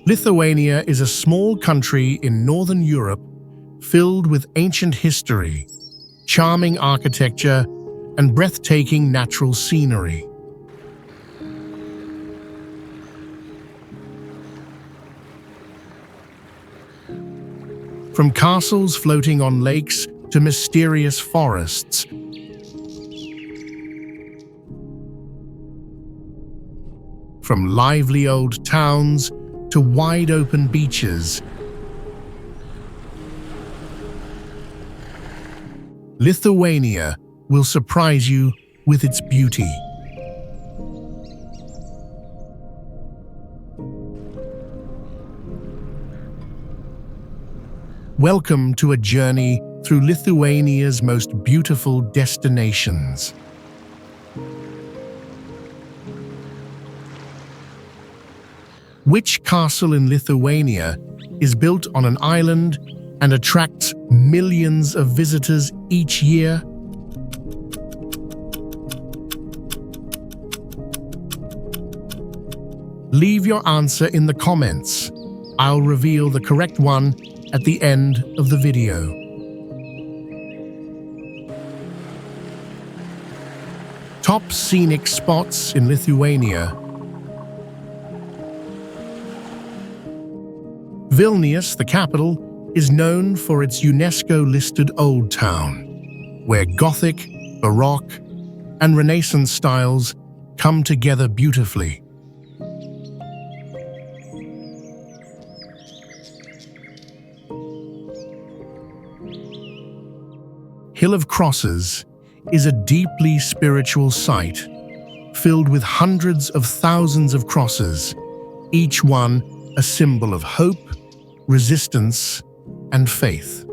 Lithuania is a small country in northern Europe filled with ancient history, charming architecture, and breathtaking natural scenery. From castles floating on lakes to mysterious forests, from lively old towns to wide-open beaches, Lithuania will surprise you with its beauty. Welcome to a journey through Lithuania's most beautiful destinations. Which castle in Lithuania is built on an island and attracts millions of visitors each year? Leave your answer in the comments. I'll reveal the correct one at the end of the video. Top scenic spots in Lithuania. Vilnius, the capital, is known for its UNESCO-listed Old Town, where Gothic, Baroque, and Renaissance styles come together beautifully. Hill of Crosses is a deeply spiritual site filled with hundreds of thousands of crosses, each one a symbol of hope, resistance, and faith.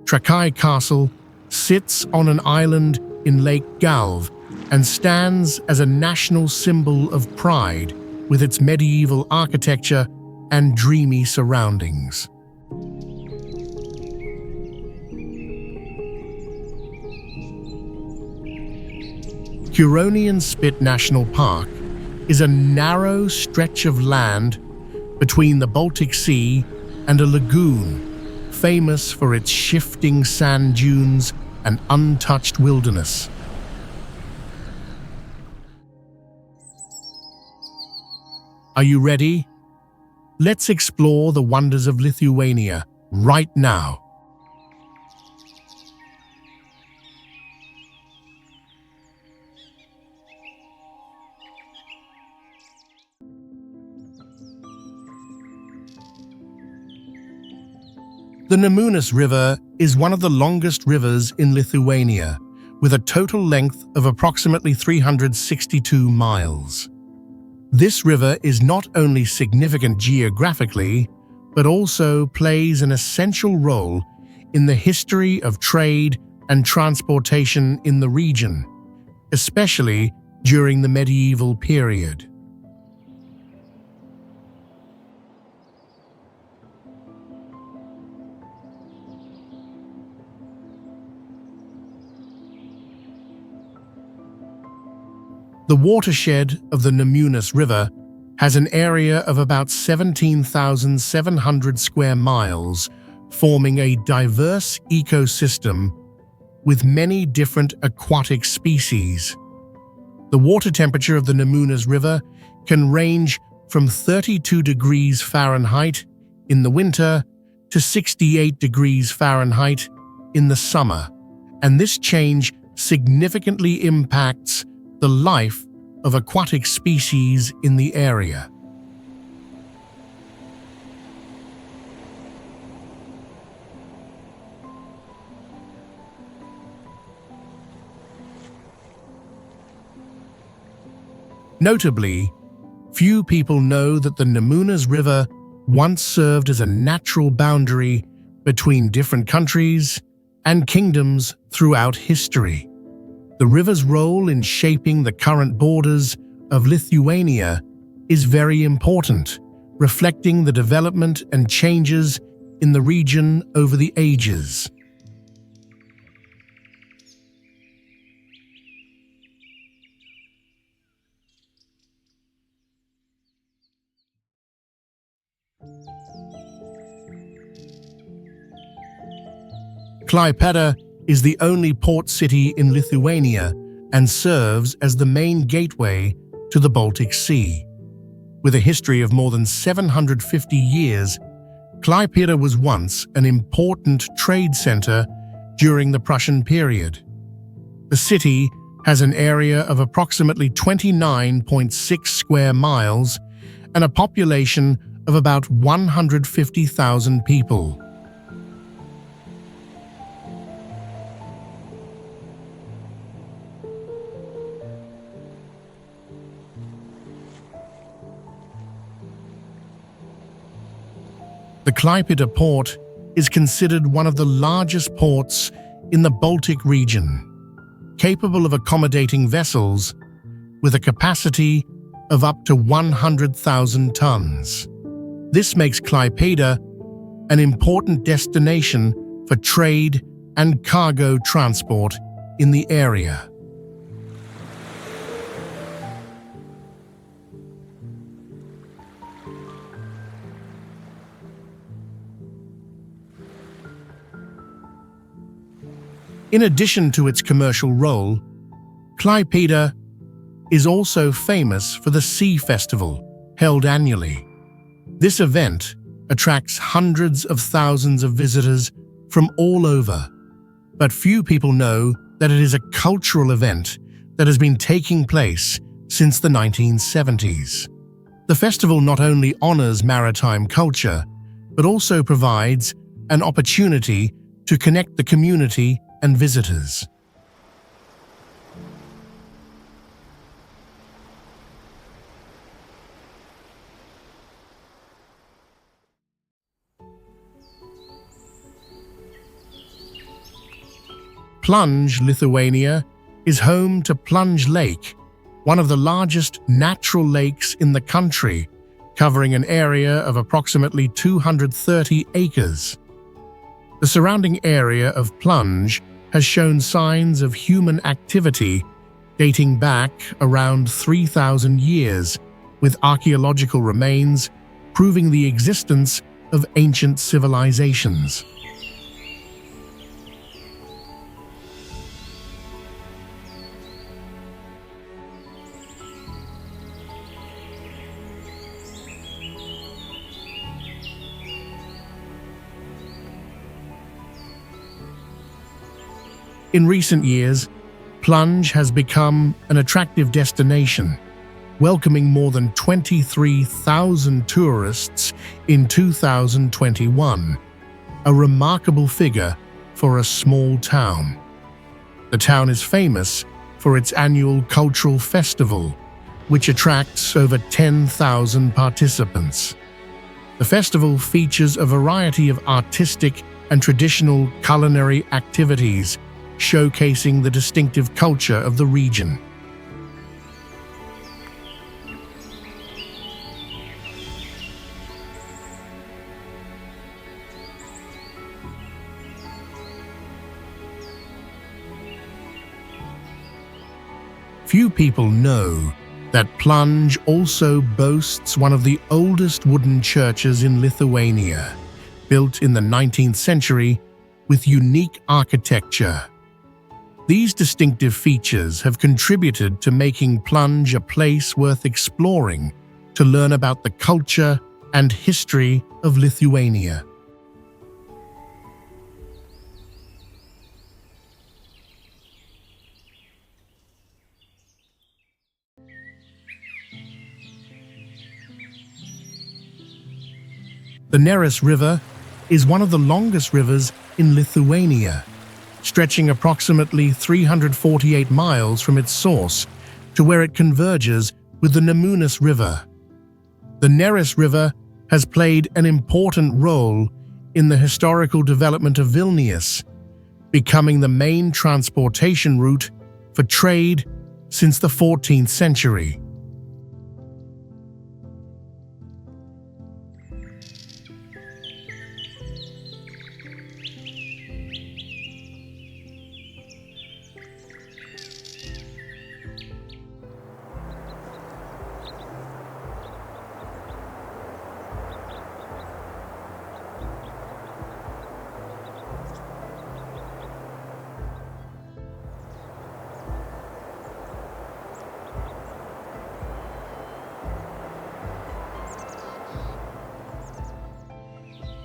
Trakai Castle sits on an island in Lake Galve and stands as a national symbol of pride with its medieval architecture and dreamy surroundings. Curonian Spit National Park is a narrow stretch of land between the Baltic Sea and a lagoon, famous for its shifting sand dunes and untouched wilderness. Are you ready? Let's explore the wonders of Lithuania right now. The Nemunas River is one of the longest rivers in Lithuania, with a total length of approximately 362 miles. This river is not only significant geographically, but also plays an essential role in the history of trade and transportation in the region, especially during the medieval period. The watershed of the Nemunas River has an area of about 17,700 square miles, forming a diverse ecosystem with many different aquatic species. The water temperature of the Nemunas River can range from 32 degrees Fahrenheit in the winter to 68 degrees Fahrenheit in the summer, and this change significantly impacts the life of aquatic species in the area. Notably, few people know that the Nemunas River once served as a natural boundary between different countries and kingdoms throughout history. The river's role in shaping the current borders of Lithuania is very important, reflecting the development and changes in the region over the ages. Klaipeda is the only port city in Lithuania and serves as the main gateway to the Baltic Sea. With a history of more than 750 years, Klaipeda was once an important trade center during the Prussian period. The city has an area of approximately 29.6 square miles and a population of about 150,000 people. The Klaipeda port is considered one of the largest ports in the Baltic region, capable of accommodating vessels with a capacity of up to 100,000 tons. This makes Klaipeda an important destination for trade and cargo transport in the area. In addition to its commercial role, Klaipeda is also famous for the Sea Festival, held annually. This event attracts hundreds of thousands of visitors from all over, but few people know that it is a cultural event that has been taking place since the 1970s. The festival not only honors maritime culture, but also provides an opportunity to connect the community and visitors. Plunge, Lithuania, is home to Plunge Lake, one of the largest natural lakes in the country, covering an area of approximately 230 acres. The surrounding area of Plunge has shown signs of human activity dating back around 3,000 years, with archaeological remains proving the existence of ancient civilizations. In recent years, Plunge has become an attractive destination, welcoming more than 23,000 tourists in 2021, a remarkable figure for a small town. The town is famous for its annual cultural festival, which attracts over 10,000 participants. The festival features a variety of artistic and traditional culinary activities, showcasing the distinctive culture of the region. Few people know that Plunge also boasts one of the oldest wooden churches in Lithuania, built in the 19th century with unique architecture. These distinctive features have contributed to making Plunge a place worth exploring to learn about the culture and history of Lithuania. The Neris River is one of the longest rivers in Lithuania, stretching approximately 348 miles from its source to where it converges with the Nemunas River. The Neris River has played an important role in the historical development of Vilnius, becoming the main transportation route for trade since the 14th century.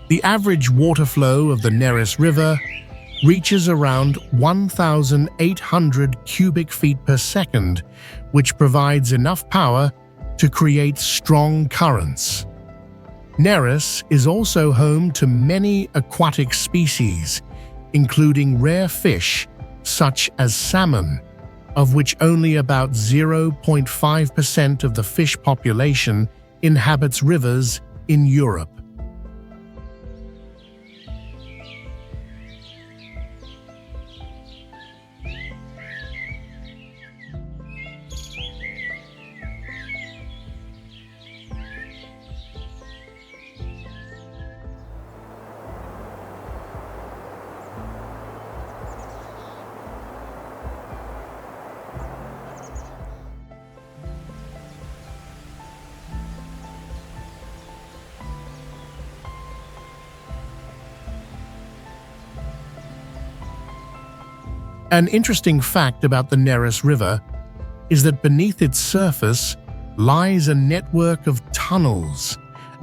The average water flow of the Neris River reaches around 1,800 cubic feet per second, which provides enough power to create strong currents. Neris is also home to many aquatic species, including rare fish such as salmon, of which only about 0.5% of the fish population inhabits rivers in Europe. An interesting fact about the Neris River is that beneath its surface lies a network of tunnels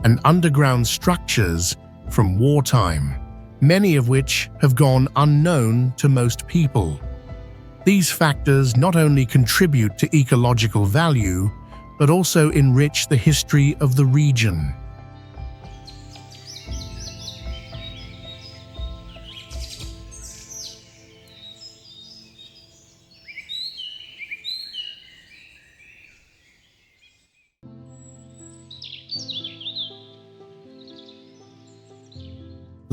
and underground structures from wartime, many of which have gone unknown to most people. These factors not only contribute to ecological value, but also enrich the history of the region.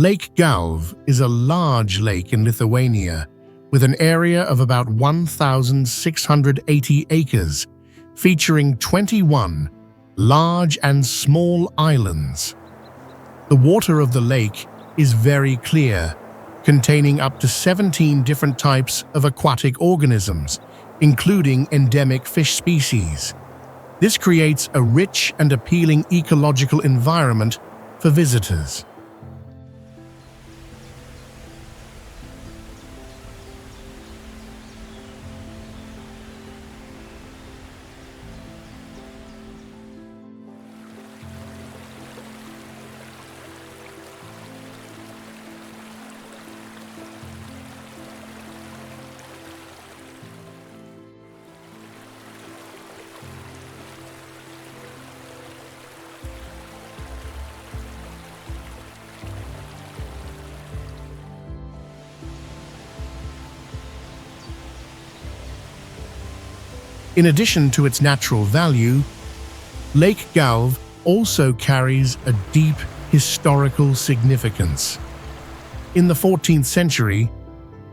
Lake Galve is a large lake in Lithuania with an area of about 1,680 acres, featuring 21 large and small islands. The water of the lake is very clear, containing up to 17 different types of aquatic organisms, including endemic fish species. This creates a rich and appealing ecological environment for visitors. In addition to its natural value, Lake Galve also carries a deep historical significance. In the 14th century,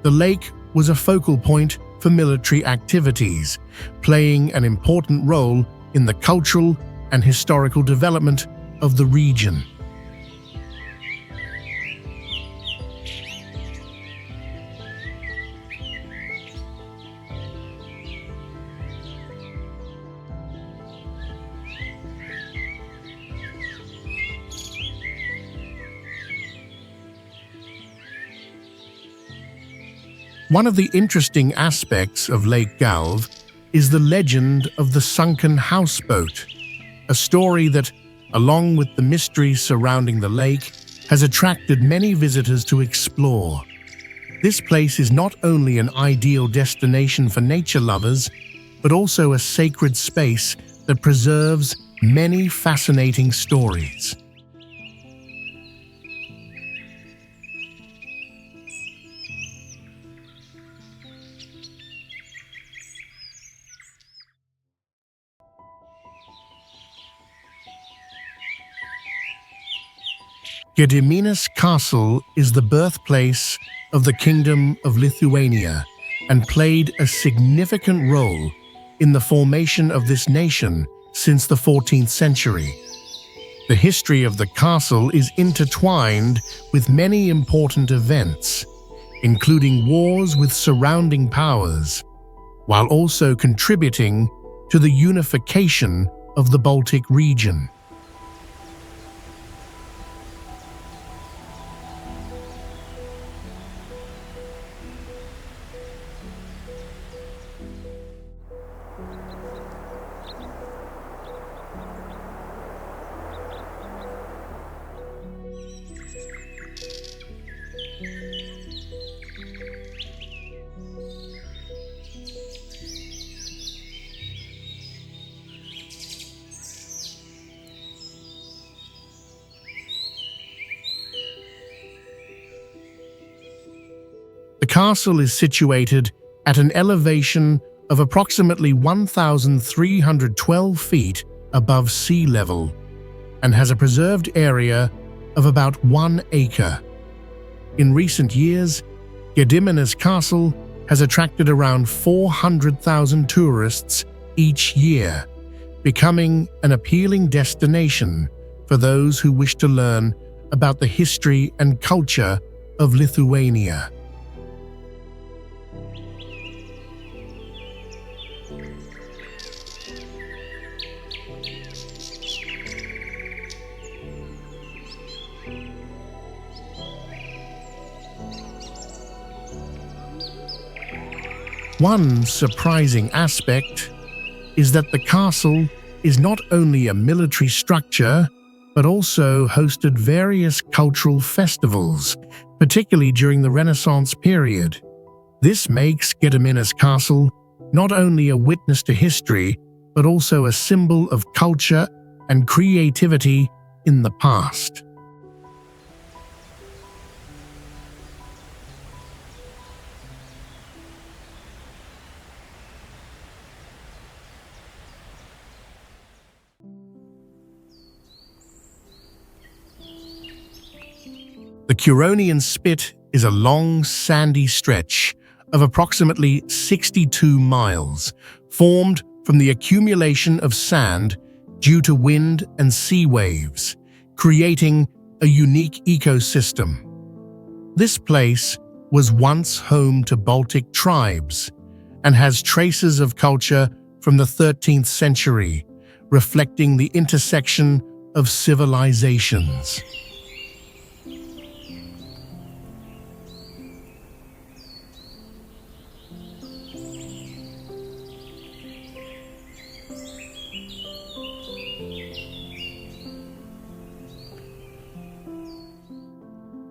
the lake was a focal point for military activities, playing an important role in the cultural and historical development of the region. One of the interesting aspects of Lake Galve is the legend of the sunken houseboat, a story that, along with the mysteries surrounding the lake, has attracted many visitors to explore. This place is not only an ideal destination for nature lovers, but also a sacred space that preserves many fascinating stories. Gediminas Castle is the birthplace of the Kingdom of Lithuania and played a significant role in the formation of this nation since the 14th century. The history of the castle is intertwined with many important events, including wars with surrounding powers, while also contributing to the unification of the Baltic region. castle is situated at an elevation of approximately 1,312 feet above sea level and has a preserved area of about 1 acre. In recent years, Gediminas Castle has attracted around 400,000 tourists each year, becoming an appealing destination for those who wish to learn about the history and culture of Lithuania. One surprising aspect is that the castle is not only a military structure, but also hosted various cultural festivals, particularly during the Renaissance period. This makes Gediminas Castle not only a witness to history, but also a symbol of culture and creativity in the past. The Curonian Spit is a long, sandy stretch of approximately 62 miles, formed from the accumulation of sand due to wind and sea waves, creating a unique ecosystem. This place was once home to Baltic tribes and has traces of culture from the 13th century, reflecting the intersection of civilizations.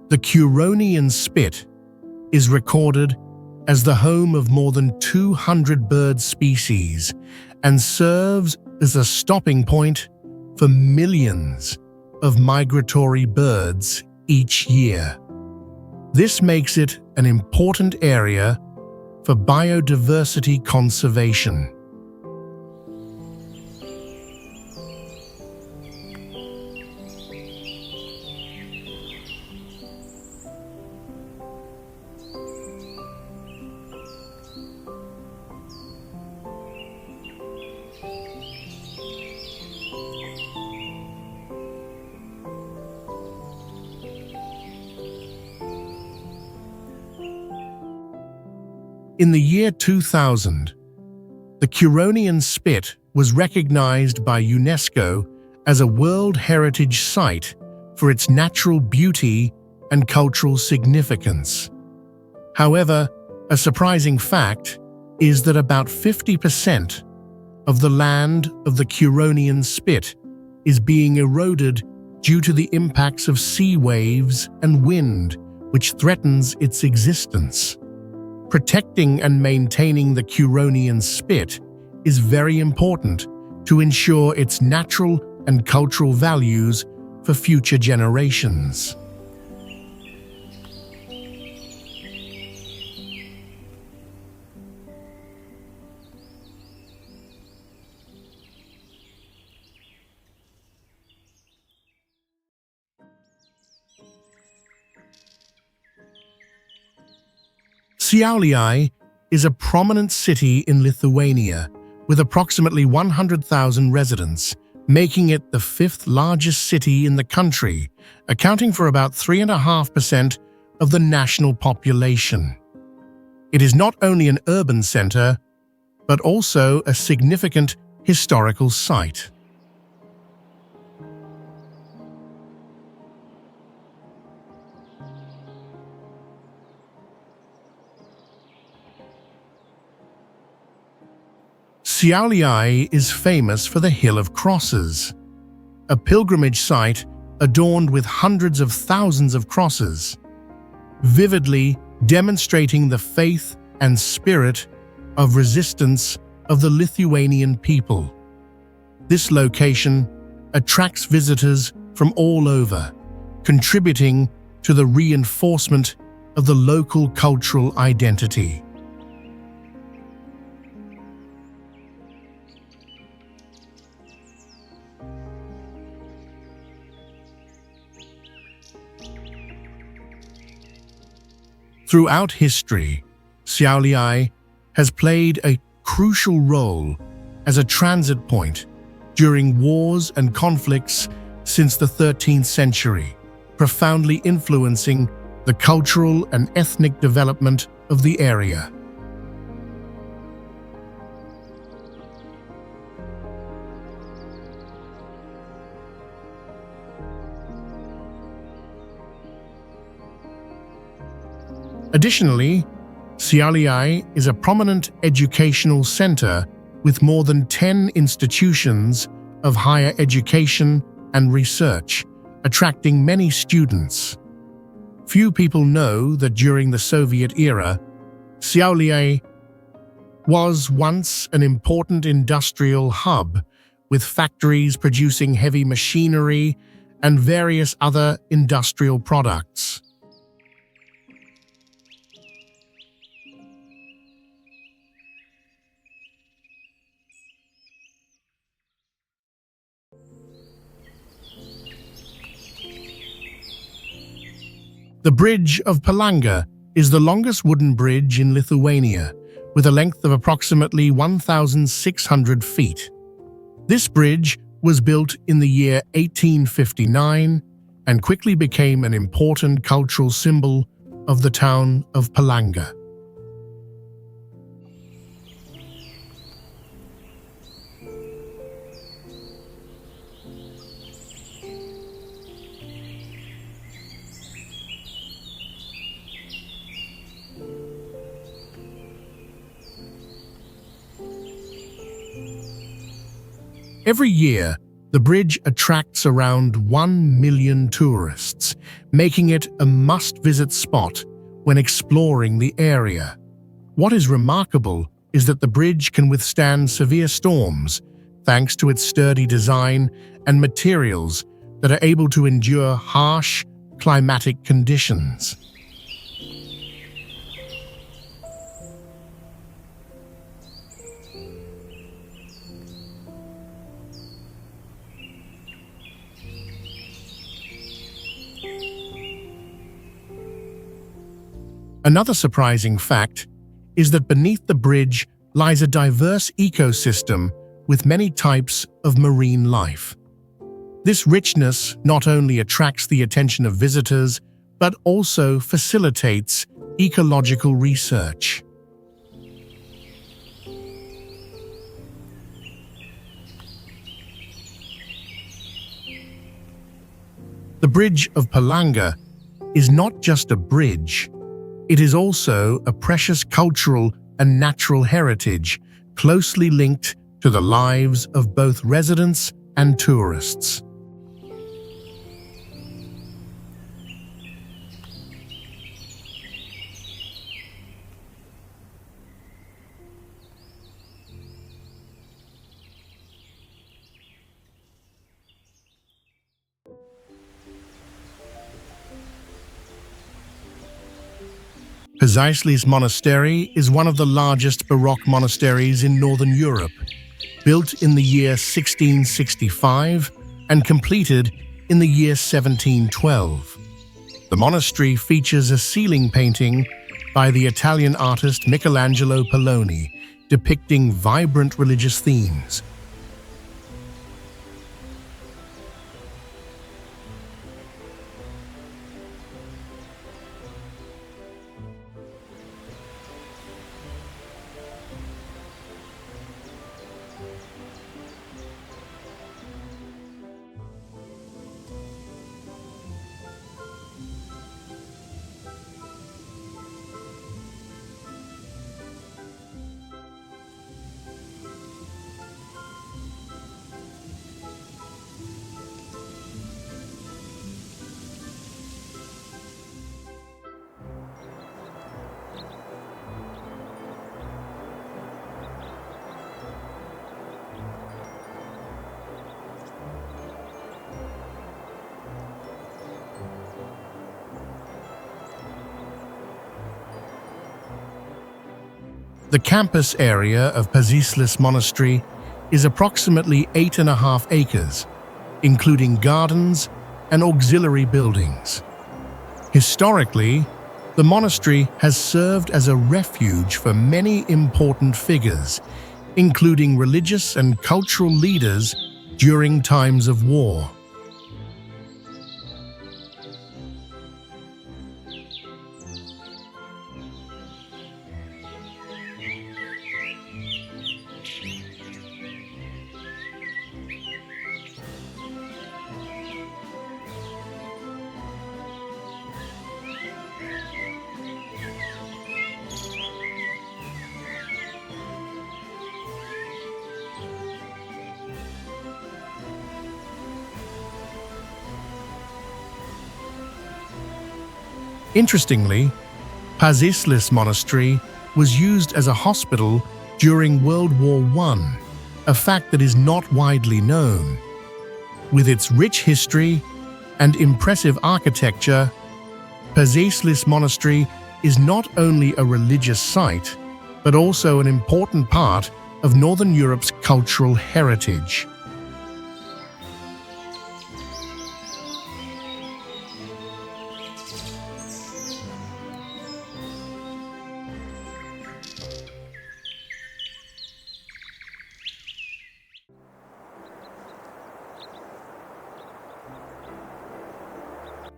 The Curonian Spit is recorded as the home of more than 200 bird species and serves as a stopping point for millions of migratory birds each year. This makes it an important area for biodiversity conservation. In the year 2000, the Curonian Spit was recognized by UNESCO as a World Heritage Site for its natural beauty and cultural significance. However, a surprising fact is that about 50% of the land of the Curonian Spit is being eroded due to the impacts of sea waves and wind, which threatens its existence. Protecting and maintaining the Curonian Spit is very important to ensure its natural and cultural values for future generations. Siauliai is a prominent city in Lithuania with approximately 100,000 residents, making it the fifth largest city in the country, accounting for about 3.5% of the national population. It is not only an urban center, but also a significant historical site. Siauliai is famous for the Hill of Crosses, a pilgrimage site adorned with hundreds of thousands of crosses, vividly demonstrating the faith and spirit of resistance of the Lithuanian people. This location attracts visitors from all over, contributing to the reinforcement of the local cultural identity. Throughout history, Siauliai has played a crucial role as a transit point during wars and conflicts since the 13th century, profoundly influencing the cultural and ethnic development of the area. Additionally, Siauliai is a prominent educational center with more than 10 institutions of higher education and research, attracting many students. Few people know that during the Soviet era, Siauliai was once an important industrial hub, with factories producing heavy machinery and various other industrial products. The Bridge of Palanga is the longest wooden bridge in Lithuania, with a length of approximately 1,600 feet. This bridge was built in the year 1859 and quickly became an important cultural symbol of the town of Palanga. Every year, the bridge attracts around 1 million tourists, making it a must-visit spot when exploring the area. What is remarkable is that the bridge can withstand severe storms, thanks to its sturdy design and materials that are able to endure harsh climatic conditions. Another surprising fact is that beneath the bridge lies a diverse ecosystem with many types of marine life. This richness not only attracts the attention of visitors, but also facilitates ecological research. The Bridge of Palanga is not just a bridge. It is also a precious cultural and natural heritage, closely linked to the lives of both residents and tourists. Pazaislis Monastery is one of the largest Baroque monasteries in Northern Europe, built in the year 1665 and completed in the year 1712. The monastery features a ceiling painting by the Italian artist Michelangelo Poloni, depicting vibrant religious themes. The campus area of Pazaislis Monastery is approximately 8.5 acres, including gardens and auxiliary buildings. Historically, the monastery has served as a refuge for many important figures, including religious and cultural leaders during times of war. Interestingly, Pazaislis Monastery was used as a hospital during World War I, a fact that is not widely known. With its rich history and impressive architecture, Pazaislis Monastery is not only a religious site, but also an important part of Northern Europe's cultural heritage.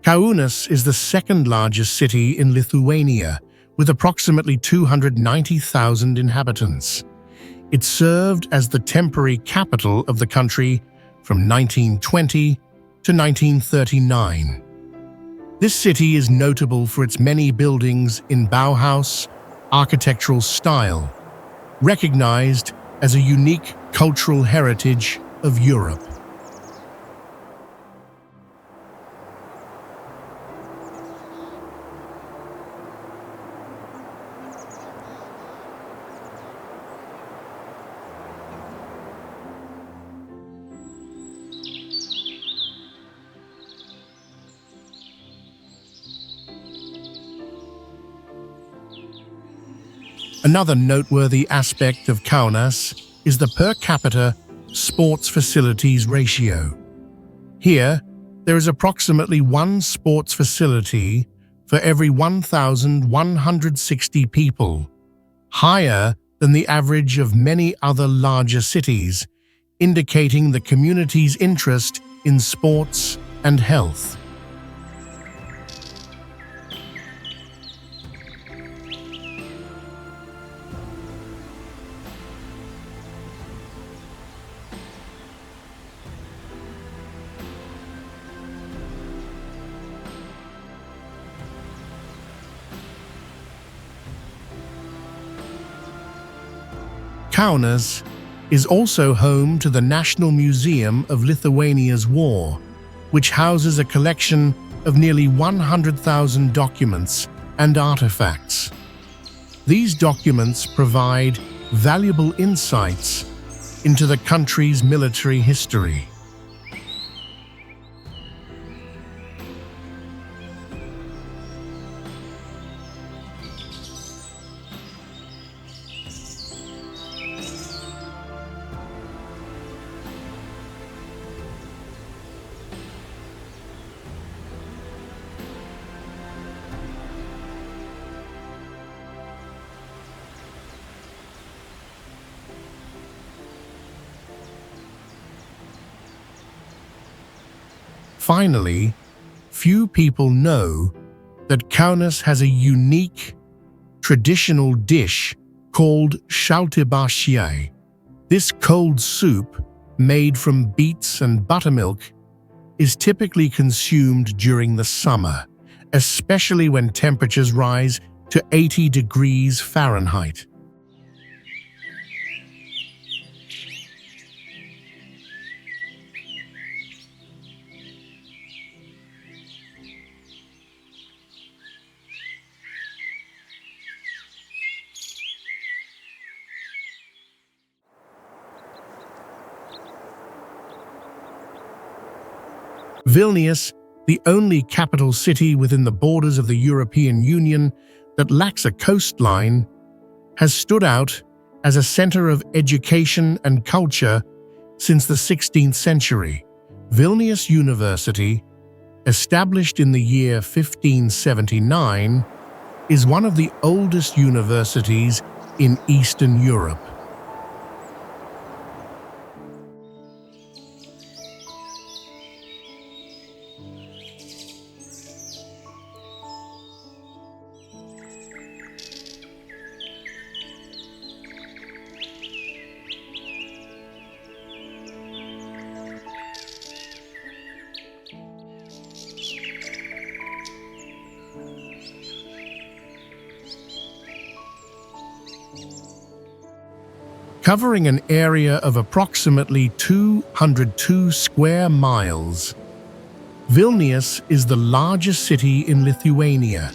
Kaunas is the second largest city in Lithuania, with approximately 290,000 inhabitants. It served as the temporary capital of the country from 1920 to 1939. This city is notable for its many buildings in Bauhaus architectural style, recognized as a unique cultural heritage of Europe. Another noteworthy aspect of Kaunas is the per capita sports facilities ratio. Here, there is approximately one sports facility for every 1,160 people, higher than the average of many other larger cities, indicating the community's interest in sports and health. Kaunas is also home to the National Museum of Lithuania's War, which houses a collection of nearly 100,000 documents and artifacts. These documents provide valuable insights into the country's military history. Finally, few people know that Kaunas has a unique, traditional dish called šaltibarščiai. This cold soup, made from beets and buttermilk, is typically consumed during the summer, especially when temperatures rise to 80 degrees Fahrenheit. Vilnius, the only capital city within the borders of the European Union that lacks a coastline, has stood out as a center of education and culture since the 16th century. Vilnius University, established in the year 1579, is one of the oldest universities in Eastern Europe. Covering an area of approximately 202 square miles, Vilnius is the largest city in Lithuania.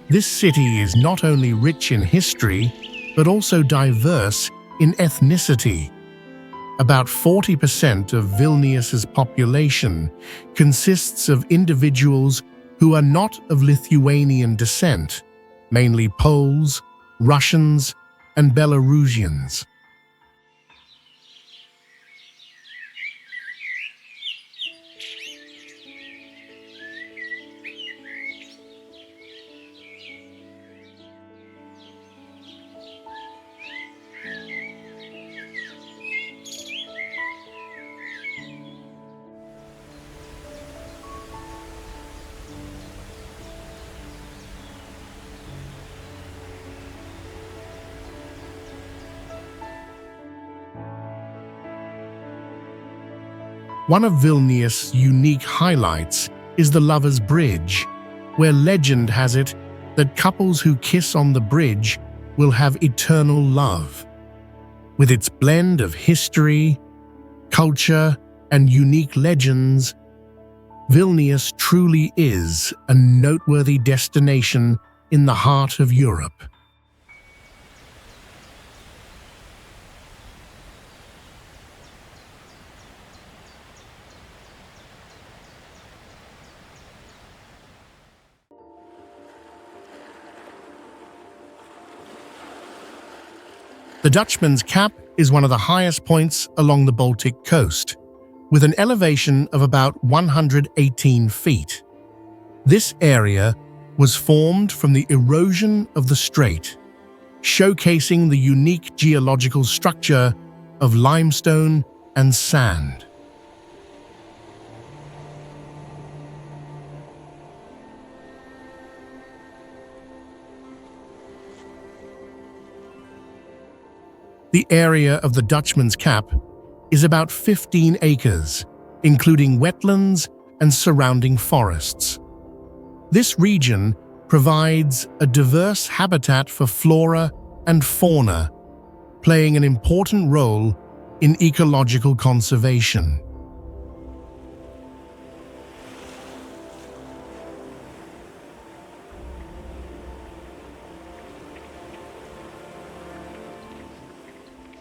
This city is not only rich in history, but also diverse in ethnicity. About 40% of Vilnius's population consists of individuals who are not of Lithuanian descent, mainly Poles, Russians, and Belarusians. One of Vilnius' unique highlights is the Lovers' Bridge, where legend has it that couples who kiss on the bridge will have eternal love. With its blend of history, culture, and unique legends, Vilnius truly is a noteworthy destination in the heart of Europe. The Dutchman's Cap is one of the highest points along the Baltic coast, with an elevation of about 118 feet. This area was formed from the erosion of the strait, showcasing the unique geological structure of limestone and sand. The area of the Dutchman's Cap is about 15 acres, including wetlands and surrounding forests. This region provides a diverse habitat for flora and fauna, playing an important role in ecological conservation.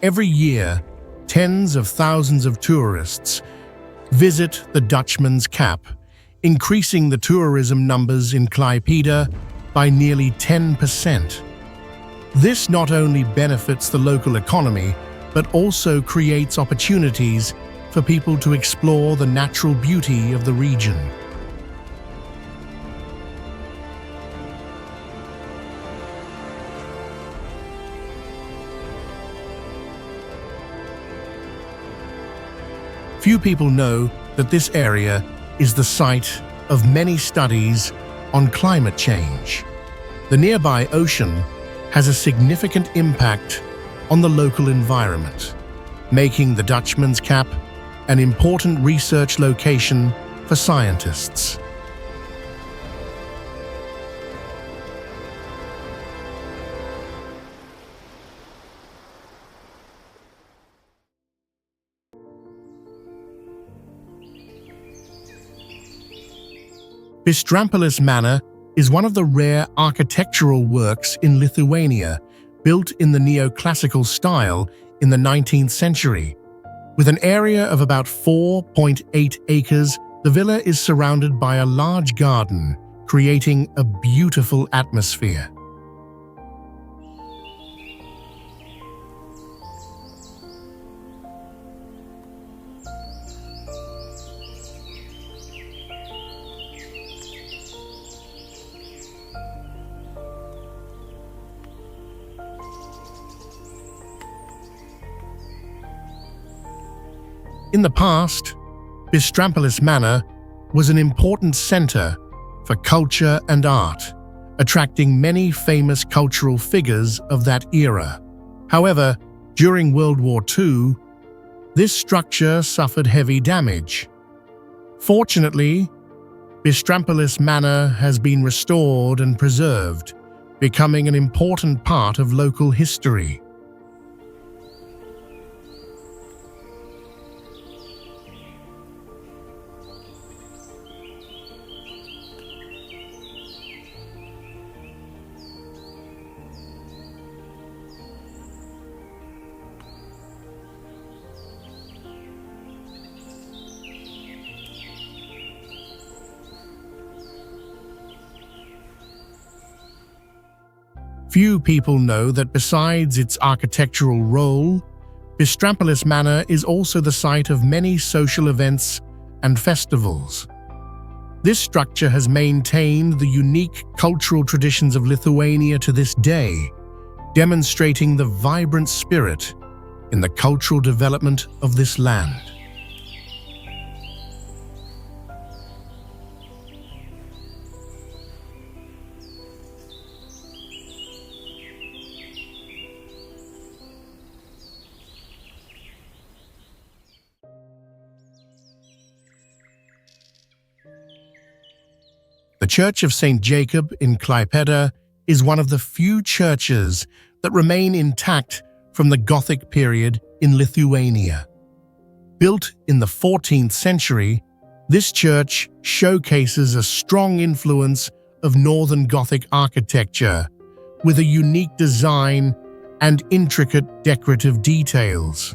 Every year, tens of thousands of tourists visit the Dutchman's Cap, increasing the tourism numbers in Klaipeda by nearly 10%. This not only benefits the local economy, but also creates opportunities for people to explore the natural beauty of the region. Few people know that this area is the site of many studies on climate change. The nearby ocean has a significant impact on the local environment, making the Dutchman's Cap an important research location for scientists. Bistrampolis Manor is one of the rare architectural works in Lithuania, built in the neoclassical style in the 19th century. With an area of about 4.8 acres, the villa is surrounded by a large garden, creating a beautiful atmosphere. In the past, Bistrampolis Manor was an important center for culture and art, attracting many famous cultural figures of that era. However, during World War II, this structure suffered heavy damage. Fortunately, Bistrampolis Manor has been restored and preserved, becoming an important part of local history. Few people know that besides its architectural role, Bistrampolis Manor is also the site of many social events and festivals. This structure has maintained the unique cultural traditions of Lithuania to this day, demonstrating the vibrant spirit in the cultural development of this land. The Church of St. Jacob in Klaipeda is one of the few churches that remain intact from the Gothic period in Lithuania. Built in the 14th century, this church showcases a strong influence of Northern Gothic architecture, with a unique design and intricate decorative details.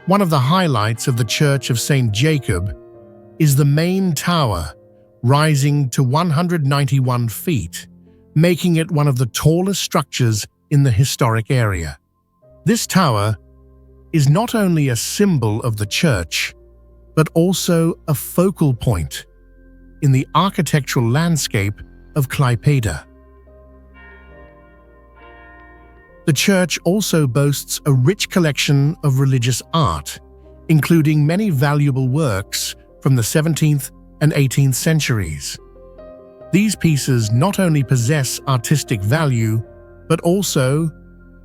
One of the highlights of the Church of St. Jacob is the main tower, rising to 191 feet, making it one of the tallest structures in the historic area. This tower is not only a symbol of the church, but also a focal point in the architectural landscape of Klaipeda. The church also boasts a rich collection of religious art, including many valuable works from the 17th and 18th centuries. These pieces not only possess artistic value, but also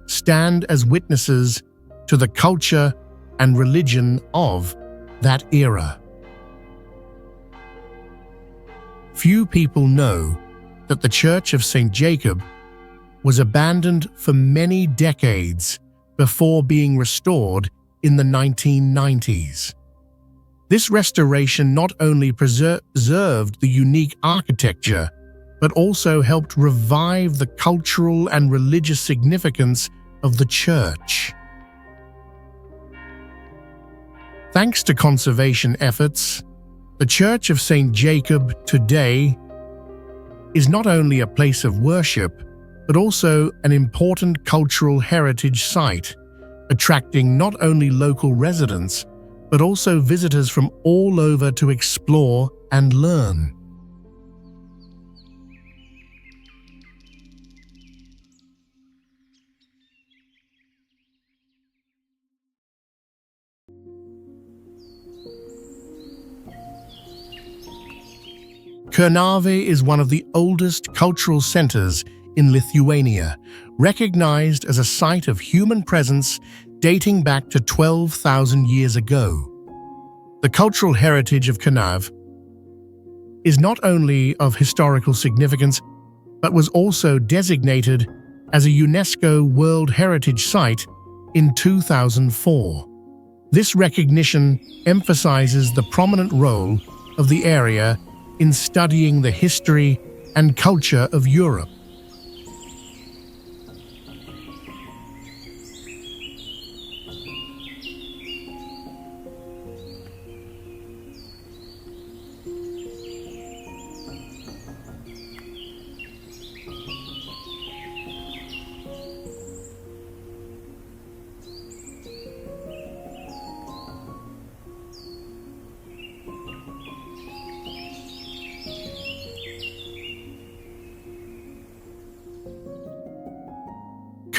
stand as witnesses to the culture and religion of that era. Few people know that the Church of St. Jacob was abandoned for many decades before being restored in the 1990s. This restoration not only preserved the unique architecture, but also helped revive the cultural and religious significance of the church. Thanks to conservation efforts, the Church of St. Jacob today is not only a place of worship, but also an important cultural heritage site, attracting not only local residents, but also visitors from all over to explore and learn. Kernave is one of the oldest cultural centers in Lithuania, recognized as a site of human presence dating back to 12,000 years ago. The cultural heritage of Kernave is not only of historical significance, but was also designated as a UNESCO World Heritage Site in 2004. This recognition emphasizes the prominent role of the area in studying the history and culture of Europe.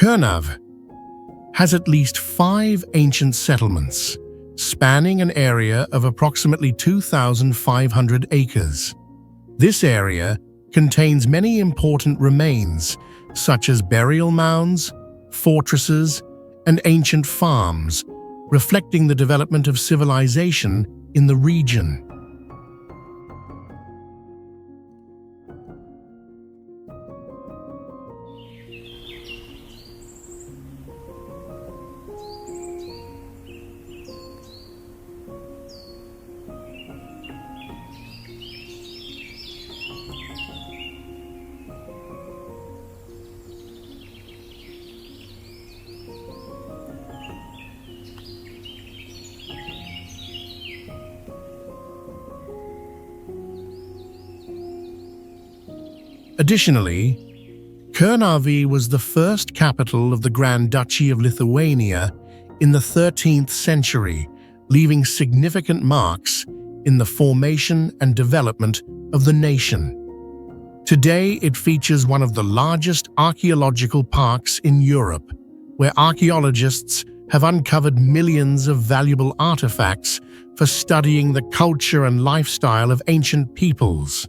Kernave has at least 5 ancient settlements, spanning an area of approximately 2,500 acres. This area contains many important remains, such as burial mounds, fortresses, and ancient farms, reflecting the development of civilization in the region. Additionally, Kernave was the first capital of the Grand Duchy of Lithuania in the 13th century, leaving significant marks in the formation and development of the nation. Today, it features one of the largest archaeological parks in Europe, where archaeologists have uncovered millions of valuable artifacts for studying the culture and lifestyle of ancient peoples.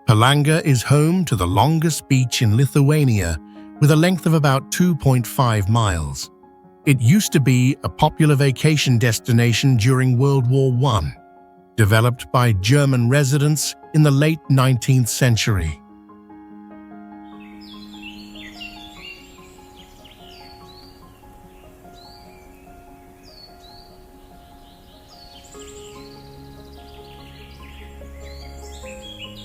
Palanga is home to the longest beach in Lithuania, with a length of about 2.5 miles. It used to be a popular vacation destination during World War I, developed by German residents in the late 19th century.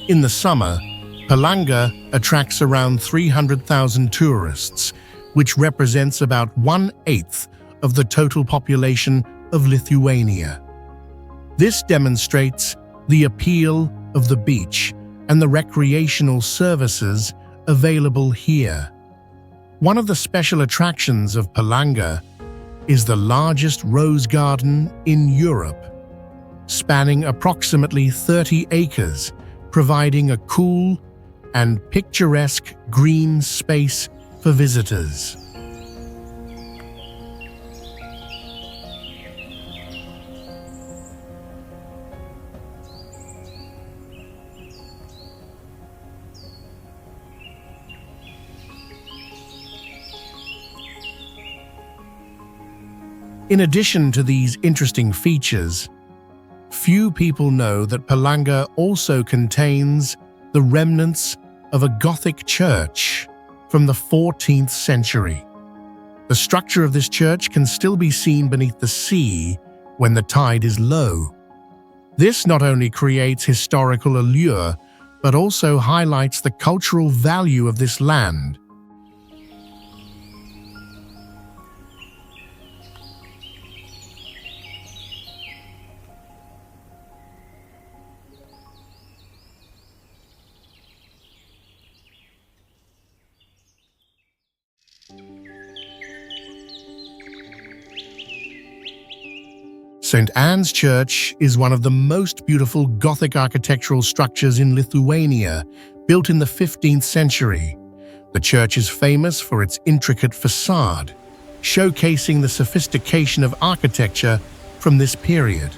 In the summer, Palanga attracts around 300,000 tourists, which represents about 1/8 of the total population of Lithuania. This demonstrates the appeal of the beach and the recreational services available here. One of the special attractions of Palanga is the largest rose garden in Europe, spanning approximately 30 acres, providing a cool and picturesque green space for visitors. In addition to these interesting features, few people know that Palanga also contains the remnants of a Gothic church from the 14th century. The structure of this church can still be seen beneath the sea when the tide is low. This not only creates historical allure, but also highlights the cultural value of this land. St. Anne's Church is one of the most beautiful Gothic architectural structures in Lithuania, built in the 15th century. The church is famous for its intricate facade, showcasing the sophistication of architecture from this period.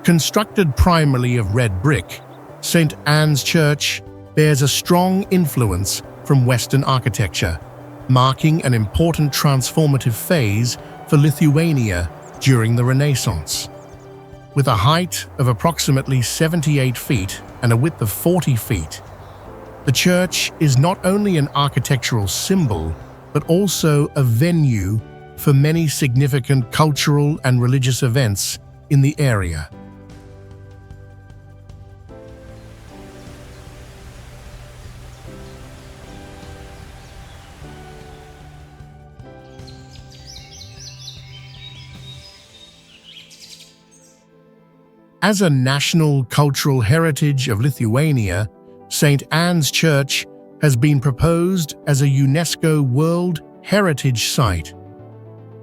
Constructed primarily of red brick, St. Anne's Church bears a strong influence from Western architecture, marking an important transformative phase for Lithuania during the Renaissance. With a height of approximately 78 feet and a width of 40 feet, the church is not only an architectural symbol, but also a venue for many significant cultural and religious events in the area. As a national cultural heritage of Lithuania, St. Anne's Church has been proposed as a UNESCO World Heritage Site.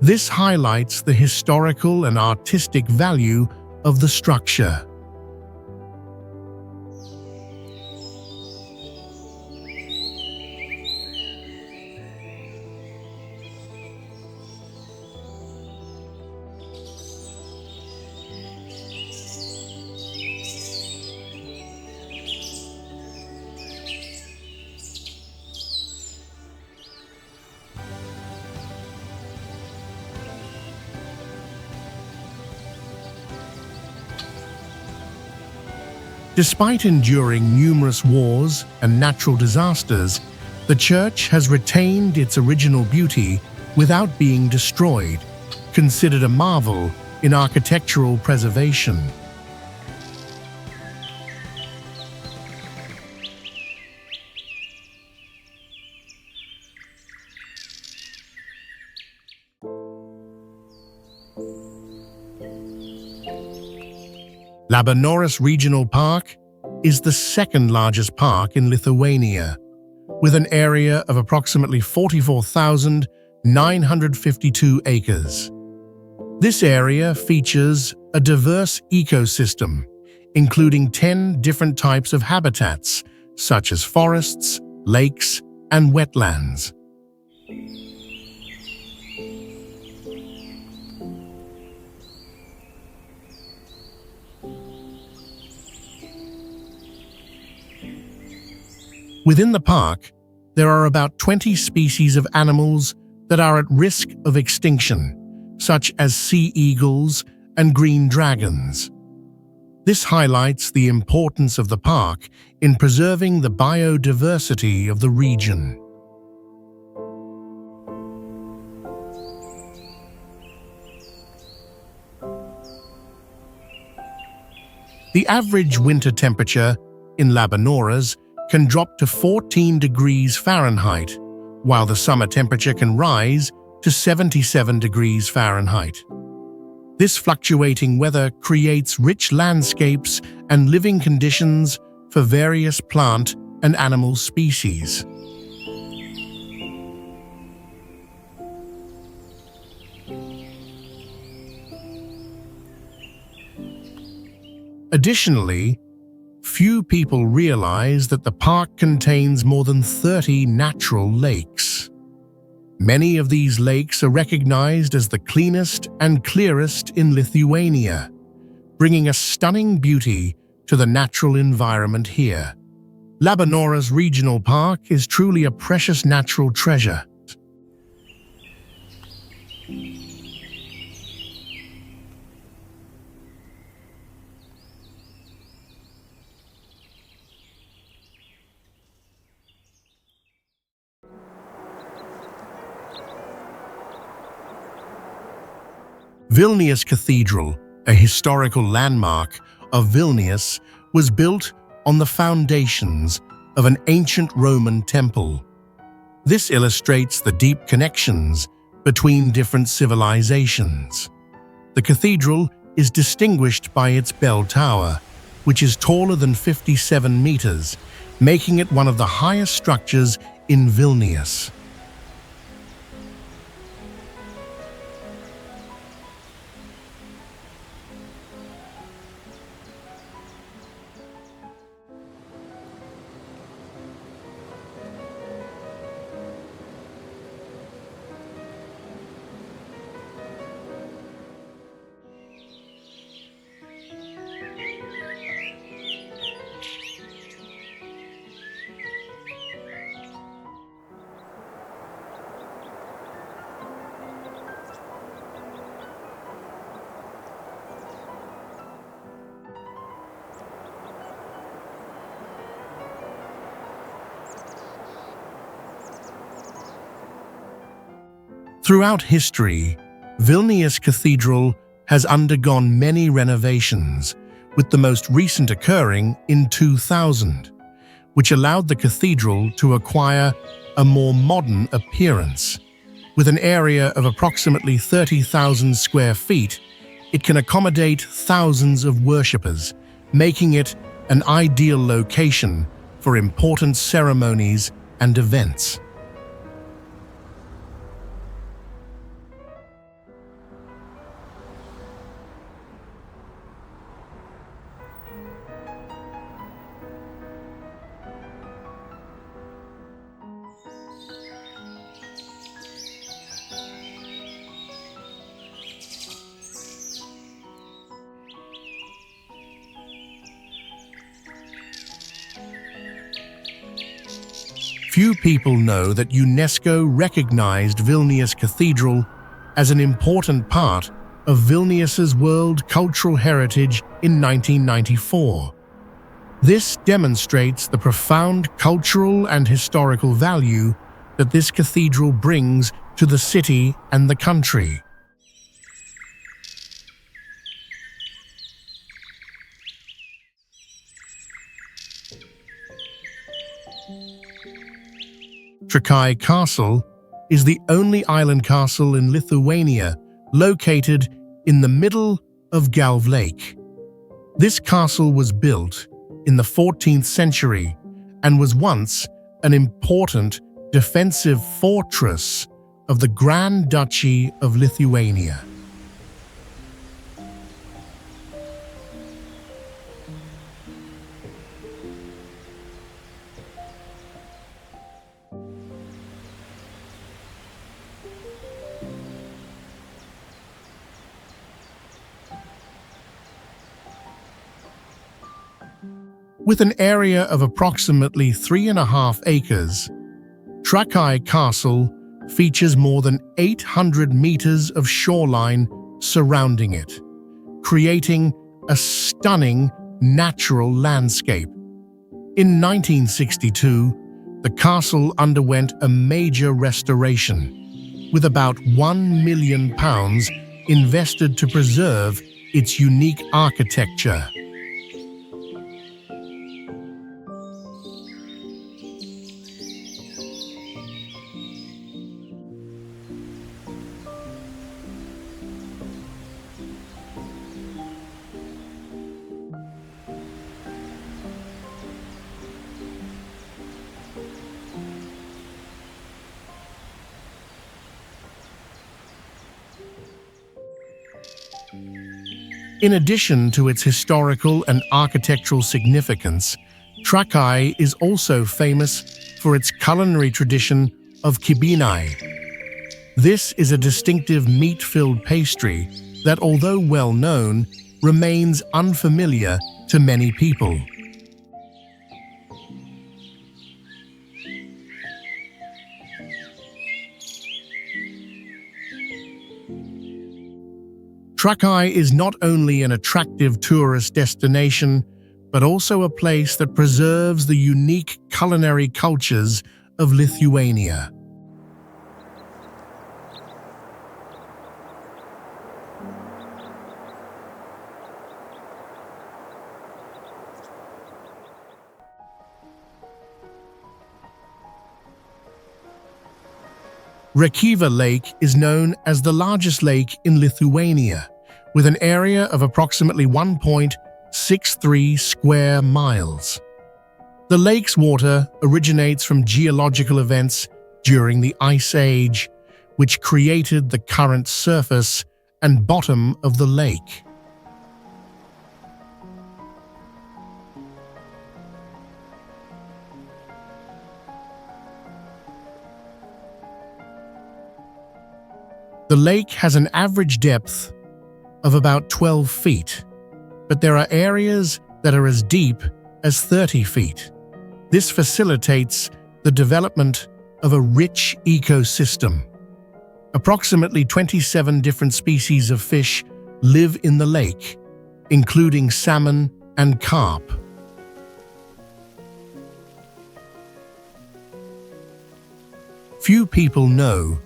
This highlights the historical and artistic value of the structure. Despite enduring numerous wars and natural disasters, the church has retained its original beauty without being destroyed, considered a marvel in architectural preservation. Labanoras Regional Park is the second largest park in Lithuania, with an area of approximately 44,952 acres. This area features a diverse ecosystem, including 10 different types of habitats, such as forests, lakes, and wetlands. Within the park, there are about 20 species of animals that are at risk of extinction, such as sea eagles and green dragons. This highlights the importance of the park in preserving the biodiversity of the region. The average winter temperature in Labanoras can drop to 14 degrees Fahrenheit, while the summer temperature can rise to 77 degrees Fahrenheit. This fluctuating weather creates rich landscapes and living conditions for various plant and animal species. Additionally, few people realize that the park contains more than 30 natural lakes. Many of these lakes are recognized as the cleanest and clearest in Lithuania, bringing a stunning beauty to the natural environment here. Labanoras Regional Park is truly a precious natural treasure. Vilnius Cathedral, a historical landmark of Vilnius, was built on the foundations of an ancient Roman temple. This illustrates the deep connections between different civilizations. The cathedral is distinguished by its bell tower, which is taller than 57 meters, making it one of the highest structures in Vilnius. Throughout history, Vilnius Cathedral has undergone many renovations, with the most recent occurring in 2000, which allowed the cathedral to acquire a more modern appearance. With an area of approximately 30,000 square feet, it can accommodate thousands of worshippers, making it an ideal location for important ceremonies and events. Few people know that UNESCO recognized Vilnius Cathedral as an important part of Vilnius's World Cultural Heritage in 1994. This demonstrates the profound cultural and historical value that this cathedral brings to the city and the country. Trakai Castle is the only island castle in Lithuania located in the middle of Galve Lake. This castle was built in the 14th century and was once an important defensive fortress of the Grand Duchy of Lithuania. With an area of approximately 3.5 acres, Trakai Castle features more than 800 meters of shoreline surrounding it, creating a stunning natural landscape. In 1962, the castle underwent a major restoration, with about £1 million invested to preserve its unique architecture. In addition to its historical and architectural significance, Trakai is also famous for its culinary tradition of kibinai. This is a distinctive meat-filled pastry that, although well known, remains unfamiliar to many people. Trakai is not only an attractive tourist destination, but also a place that preserves the unique culinary cultures of Lithuania. Rekyva Lake is known as the largest lake in Lithuania, with an area of approximately 1.63 square miles. The lake's water originates from geological events during the Ice Age, which created the current surface and bottom of the lake. The lake has an average depth of about 12 feet, but there are areas that are as deep as 30 feet. This facilitates the development of a rich ecosystem. Approximately 27 different species of fish live in the lake, including salmon and carp. Few people know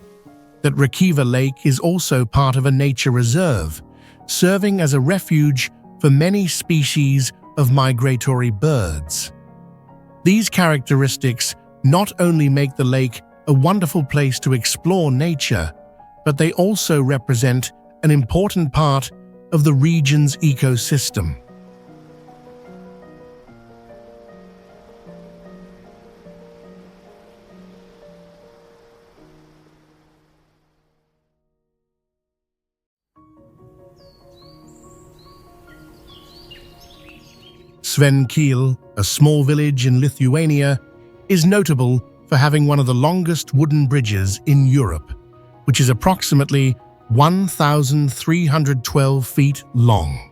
that Rekyva Lake is also part of a nature reserve, serving as a refuge for many species of migratory birds. These characteristics not only make the lake a wonderful place to explore nature, but they also represent an important part of the region's ecosystem. Svencelė, a small village in Lithuania, is notable for having one of the longest wooden bridges in Europe, which is approximately 1,312 feet long.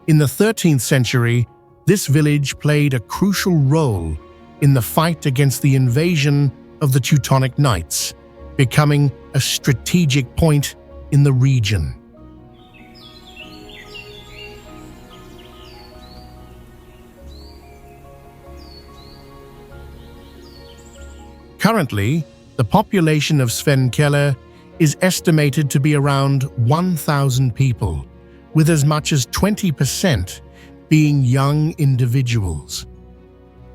In the 13th century, this village played a crucial role in the fight against the invasion of the Teutonic Knights, becoming a strategic point in the region. Currently, the population of Svencelė is estimated to be around 1,000 people, with as much as 20% being young individuals.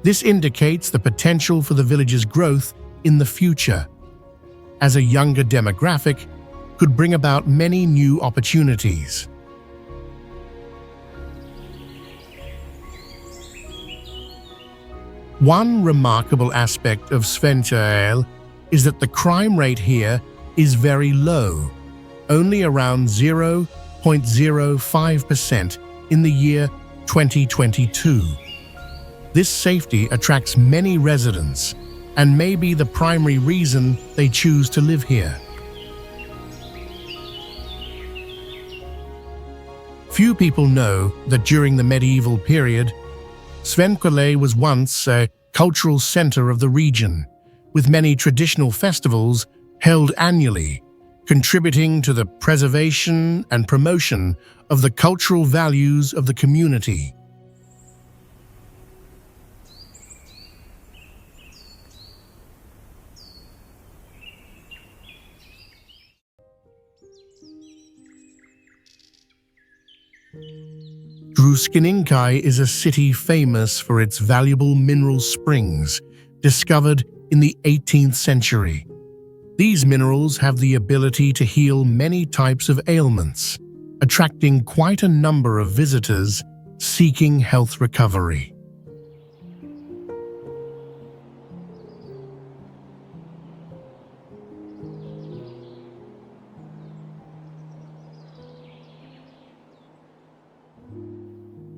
This indicates the potential for the village's growth in the future, as a younger demographic could bring about many new opportunities. One remarkable aspect of Svencelė is that the crime rate here is very low, only around 0.05% in the year 2022. This safety attracts many residents and may be the primary reason they choose to live here. Few people know that during the medieval period, Svencelė was once a cultural center of the region, with many traditional festivals held annually, contributing to the preservation and promotion of the cultural values of the community. Druskininkai is a city famous for its valuable mineral springs, discovered in the 18th century. These minerals have the ability to heal many types of ailments, attracting quite a number of visitors seeking health recovery.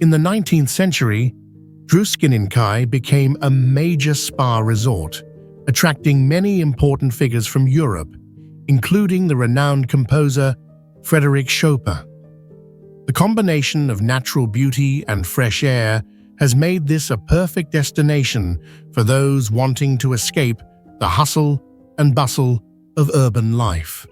In the 19th century, Druskininkai became a major spa resort, attracting many important figures from Europe, including the renowned composer Frédéric Chopin. The combination of natural beauty and fresh air has made this a perfect destination for those wanting to escape the hustle and bustle of urban life.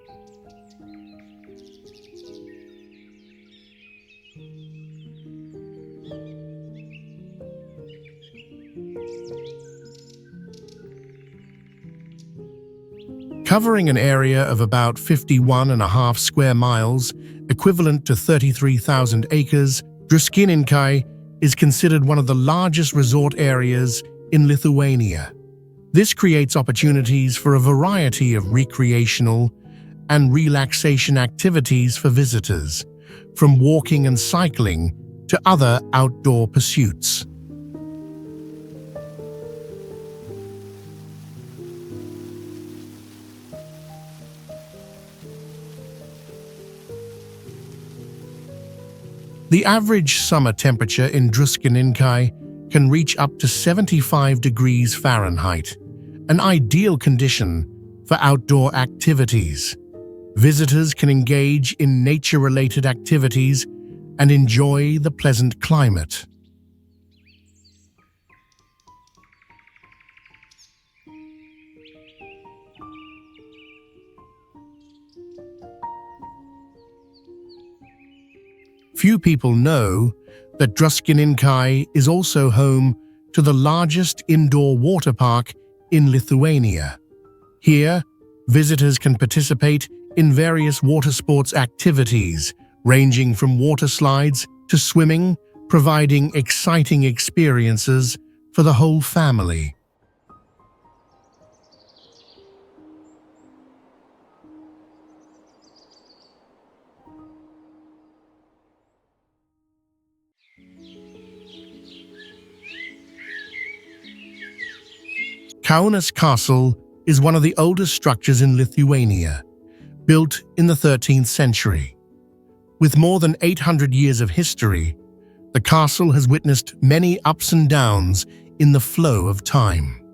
Covering an area of about 51.5 square miles, equivalent to 33,000 acres, Druskininkai is considered one of the largest resort areas in Lithuania. This creates opportunities for a variety of recreational and relaxation activities for visitors, from walking and cycling to other outdoor pursuits. The average summer temperature in Druskininkai can reach up to 75 degrees Fahrenheit, an ideal condition for outdoor activities. Visitors can engage in nature-related activities and enjoy the pleasant climate. Few people know that Druskininkai is also home to the largest indoor water park in Lithuania. Here, visitors can participate in various water sports activities, ranging from water slides to swimming, providing exciting experiences for the whole family. Kaunas Castle is one of the oldest structures in Lithuania, built in the 13th century. With more than 800 years of history, the castle has witnessed many ups and downs in the flow of time.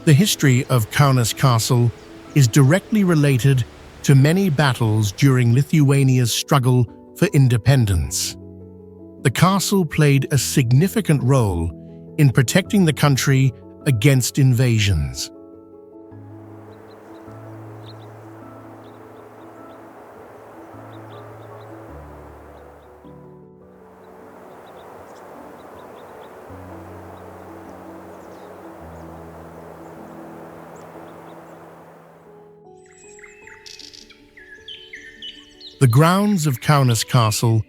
The history of Kaunas Castle is directly related to many battles during Lithuania's struggle for independence. The castle played a significant role in protecting the country against invasions. The grounds of Kaunas Castle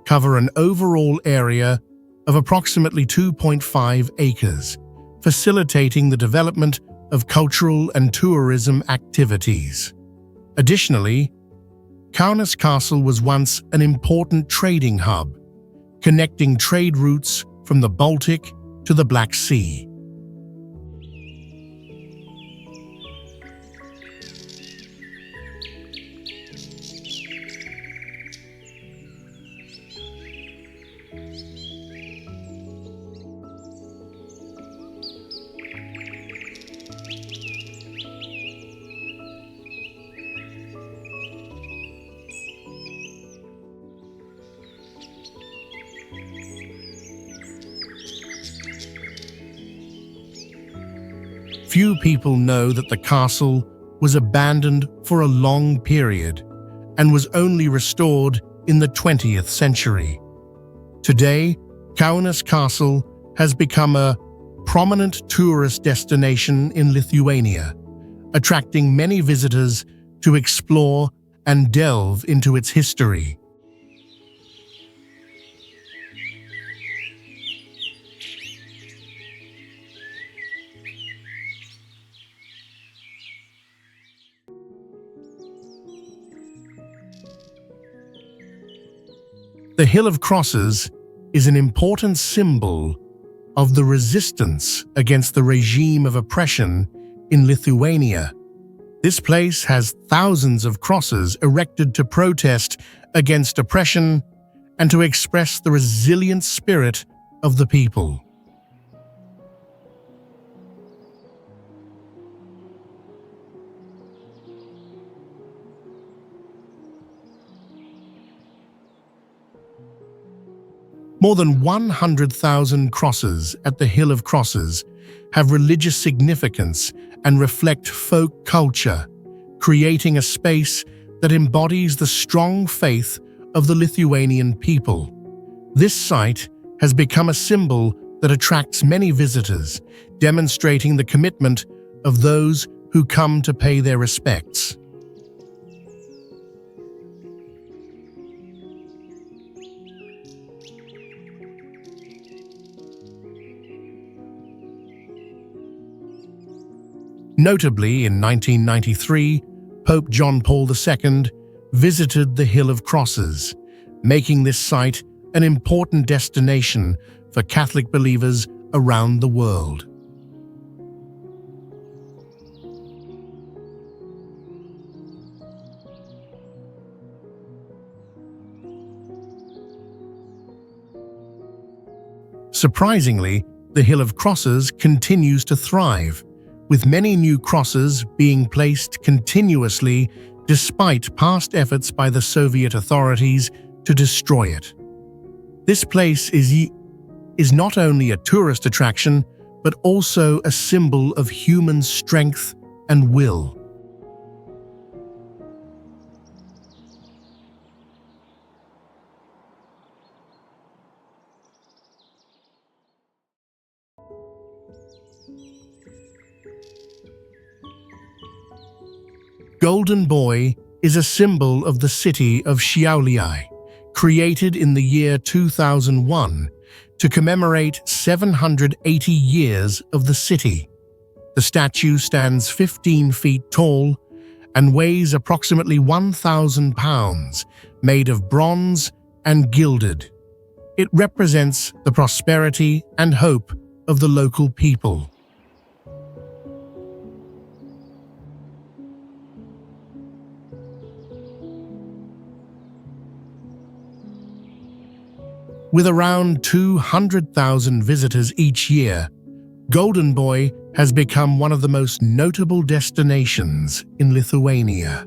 cover an overall area of approximately 2.5 acres, facilitating the development of cultural and tourism activities. Additionally, Kaunas Castle was once an important trading hub, connecting trade routes from the Baltic to the Black Sea. Few people know that the castle was abandoned for a long period and was only restored in the 20th century. Today, Kaunas Castle has become a prominent tourist destination in Lithuania, attracting many visitors to explore and delve into its history. The Hill of Crosses is an important symbol of the resistance against the regime of oppression in Lithuania. This place has thousands of crosses erected to protest against oppression and to express the resilient spirit of the people. More than 100,000 crosses at the Hill of Crosses have religious significance and reflect folk culture, creating a space that embodies the strong faith of the Lithuanian people. This site has become a symbol that attracts many visitors, demonstrating the commitment of those who come to pay their respects. Notably, in 1993, Pope John Paul II visited the Hill of Crosses, making this site an important destination for Catholic believers around the world. Surprisingly, the Hill of Crosses continues to thrive, with many new crosses being placed continuously despite past efforts by the Soviet authorities to destroy it. This place is is not only a tourist attraction, but also a symbol of human strength and will. Golden Boy is a symbol of the city of Siauliai, created in the year 2001 to commemorate 780 years of the city. The statue stands 15 feet tall and weighs approximately 1,000 pounds, made of bronze and gilded. It represents the prosperity and hope of the local people. With around 200,000 visitors each year, Golden Boy has become one of the most notable destinations in Lithuania.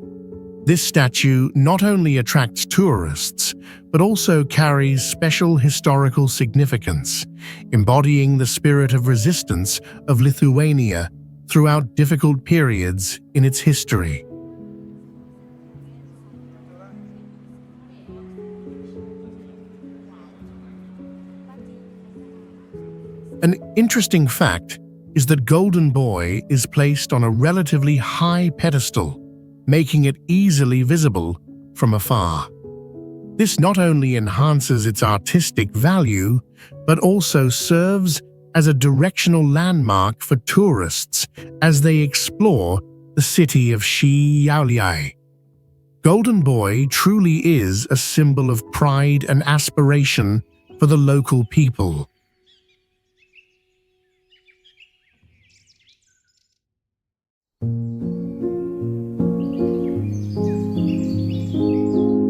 This statue not only attracts tourists, but also carries special historical significance, embodying the spirit of resistance of Lithuania throughout difficult periods in its history. An interesting fact is that Golden Boy is placed on a relatively high pedestal, making it easily visible from afar. This not only enhances its artistic value, but also serves as a directional landmark for tourists as they explore the city of Siauliai. Golden Boy truly is a symbol of pride and aspiration for the local people.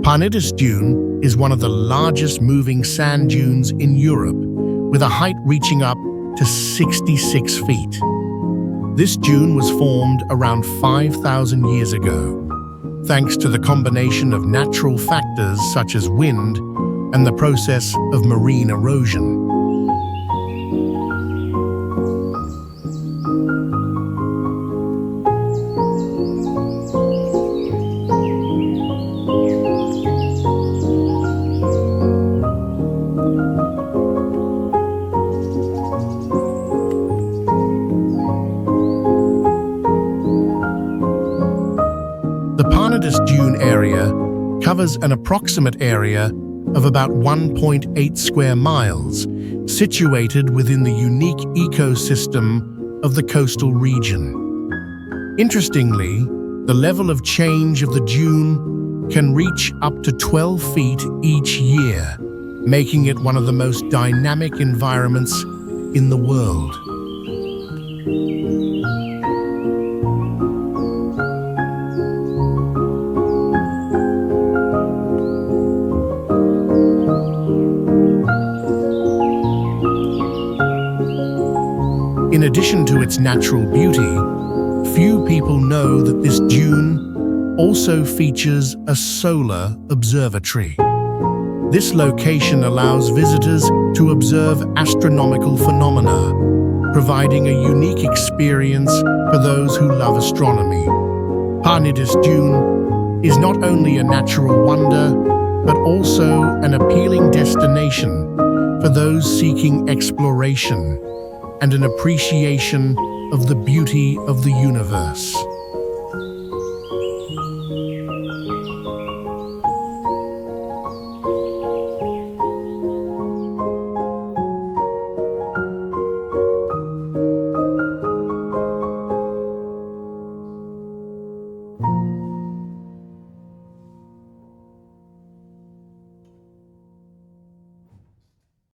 Parnidis Dune is one of the largest moving sand dunes in Europe, with a height reaching up to 66 feet. This dune was formed around 5,000 years ago, thanks to the combination of natural factors such as wind and the process of marine erosion. The Parnidis Dune area covers an approximate area of about 1.8 square miles, situated within the unique ecosystem of the coastal region. Interestingly, the level of change of the dune can reach up to 12 feet each year, making it one of the most dynamic environments in the world. In addition to its natural beauty, few people know that this dune also features a solar observatory. This location allows visitors to observe astronomical phenomena, providing a unique experience for those who love astronomy. Parnidis Dune is not only a natural wonder, but also an appealing destination for those seeking exploration and an appreciation of the beauty of the universe.